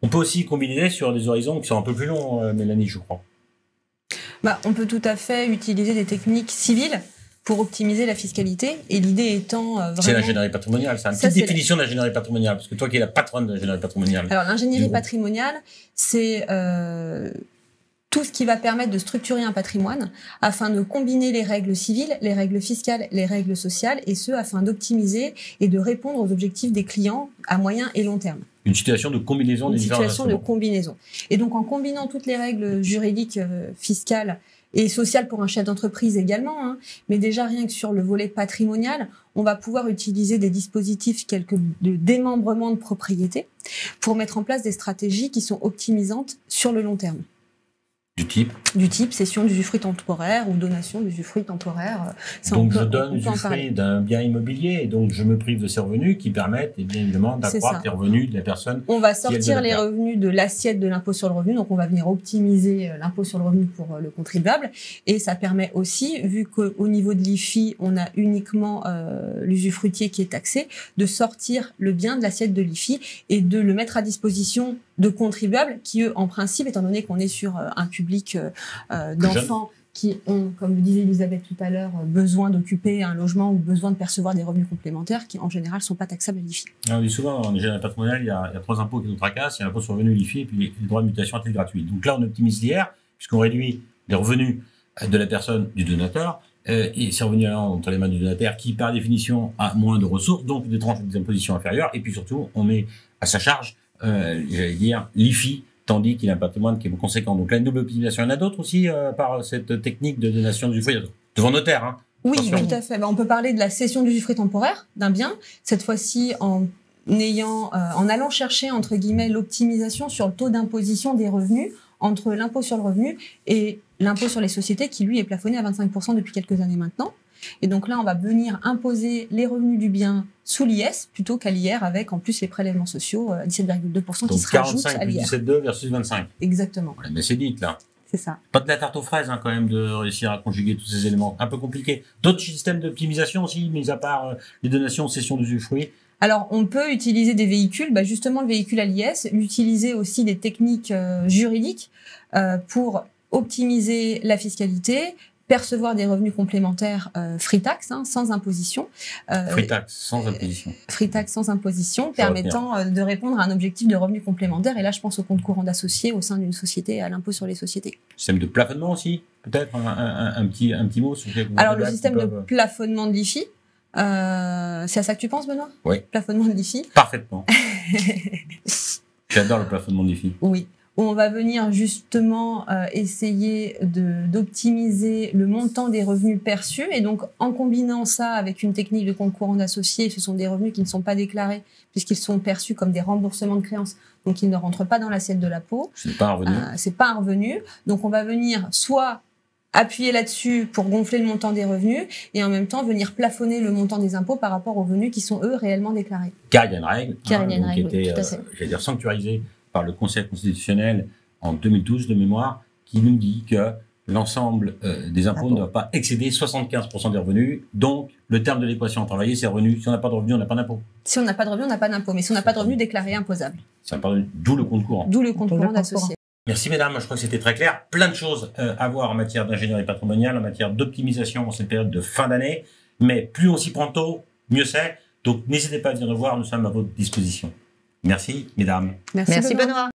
On peut aussi combiner sur des horizons qui sont un peu plus longs, Mélanie, je crois. On peut tout à fait utiliser des techniques civiles pour optimiser la fiscalité, et l'idée étant vraiment... C'est l'ingénierie patrimoniale, c'est une petite définition d'ingénierie patrimoniale, parce que toi qui es la patronne de l'ingénierie patrimoniale. Alors l'ingénierie patrimoniale, c'est tout ce qui va permettre de structurer un patrimoine afin de combiner les règles civiles, les règles fiscales, les règles sociales, et ce afin d'optimiser et de répondre aux objectifs des clients à moyen et long terme. Une situation de combinaison des différents instruments. Une situation de combinaison. Et donc en combinant toutes les règles juridiques, fiscales et sociales pour un chef d'entreprise également, mais déjà rien que sur le volet patrimonial, on va pouvoir utiliser des dispositifs tels que le démembrement de propriété pour mettre en place des stratégies qui sont optimisantes sur le long terme. Du type cession d'usufruit temporaire ou donation d'usufruit temporaire. Donc je donne l'usufruit d'un bien immobilier et donc je me prive de ces revenus qui permettent bien évidemment d'accroître les revenus de la personne. On va sortir les revenus de l'assiette de l'impôt sur le revenu, donc on va venir optimiser l'impôt sur le revenu pour le contribuable, et ça permet aussi, vu qu'au niveau de l'IFI on a uniquement l'usufruitier qui est taxé, de sortir le bien de l'assiette de l'IFI et de le mettre à disposition de contribuables qui, eux, en principe, étant donné qu'on est sur un public d'enfants qui ont, comme le disait Elisabeth tout à l'heure, besoin d'occuper un logement ou besoin de percevoir des revenus complémentaires qui, en général, ne sont pas taxables à l'IFI. On dit souvent, en ingénierie patrimoniale, il y a 3 impôts qui nous tracassent. Il y a l'impôt sur le revenu, l'IFI, et puis les droits de mutation à titre gratuit. Donc là, on optimise l'IR, puisqu'on réduit les revenus de la personne, du donateur, et ces revenus allant entre les mains du donataire qui, par définition, a moins de ressources, donc des tranches des impositions inférieures, et puis surtout, on met à sa charge j'allais dire l'IFI, tandis qu'il a un patrimoine qui est conséquent. Donc là, une double optimisation. Il y en a d'autres aussi par cette technique de donation d'usufruit devant notaire. Oui, tout à fait. On peut parler de la cession d'usufruit temporaire d'un bien, cette fois-ci en allant chercher, entre guillemets, l'optimisation sur le taux d'imposition des revenus entre l'impôt sur le revenu et l'impôt sur les sociétés qui, lui, est plafonné à 25% depuis quelques années maintenant. Et donc là, on va venir imposer les revenus du bien sous l'IS plutôt qu'à l'IR, avec en plus les prélèvements sociaux à 17,2% qui se rajoutent à l'IR. Donc 17,2 versus 25. Exactement. Ouais, mais c'est dit là. C'est ça. Pas de la tarte aux fraises quand même de réussir à conjuguer tous ces éléments. Un peu compliqué. D'autres systèmes d'optimisation aussi, mis à part les donations, cessions d'usufruit. Alors, on peut utiliser des véhicules, justement le véhicule à l'IS, utiliser aussi des techniques juridiques pour optimiser la fiscalité, percevoir des revenus complémentaires free tax, sans imposition. Free tax sans imposition. Free tax sans imposition, permettant de répondre à un objectif de revenus complémentaires. Et là, je pense au compte courant d'associés au sein d'une société, à l'impôt sur les sociétés. Système de plafonnement aussi, peut-être un petit mot sur Alors, le système de plafonnement de l'IFI, c'est à ça que tu penses, Benoît? Oui. Plafonnement de l'IFI. Parfaitement. J'adore le plafonnement de l'IFI. Oui. Où on va venir justement essayer d'optimiser le montant des revenus perçus. Et donc, en combinant ça avec une technique de compte courant d'associés, ce sont des revenus qui ne sont pas déclarés puisqu'ils sont perçus comme des remboursements de créances. Donc, ils ne rentrent pas dans l'assiette de l'impôt. C'est pas un revenu. C'est pas un revenu. Donc, on va venir soit appuyer là-dessus pour gonfler le montant des revenus et en même temps venir plafonner le montant des impôts par rapport aux revenus qui sont, eux, réellement déclarés. Car il y a une règle qui était, j'allais dire, sanctuarisée par le Conseil constitutionnel en 2012 de mémoire, qui nous dit que l'ensemble des impôts ne doit pas excéder 75% des revenus. Donc, le terme de l'équation à travailler, c'est revenu. Si on n'a pas de revenus, on n'a pas d'impôt. Si on n'a pas de revenus, on n'a pas d'impôt. Mais si on n'a pas de revenus déclarés imposables. D'où le compte courant. D'où le compte courant d'associé. Merci mesdames, je crois que c'était très clair. Plein de choses à voir en matière d'ingénierie patrimoniale, en matière d'optimisation en cette période de fin d'année. Mais plus on s'y prend tôt, mieux c'est. Donc, n'hésitez pas à venir nous voir, nous sommes à votre disposition. Merci, mesdames. Merci Benoît.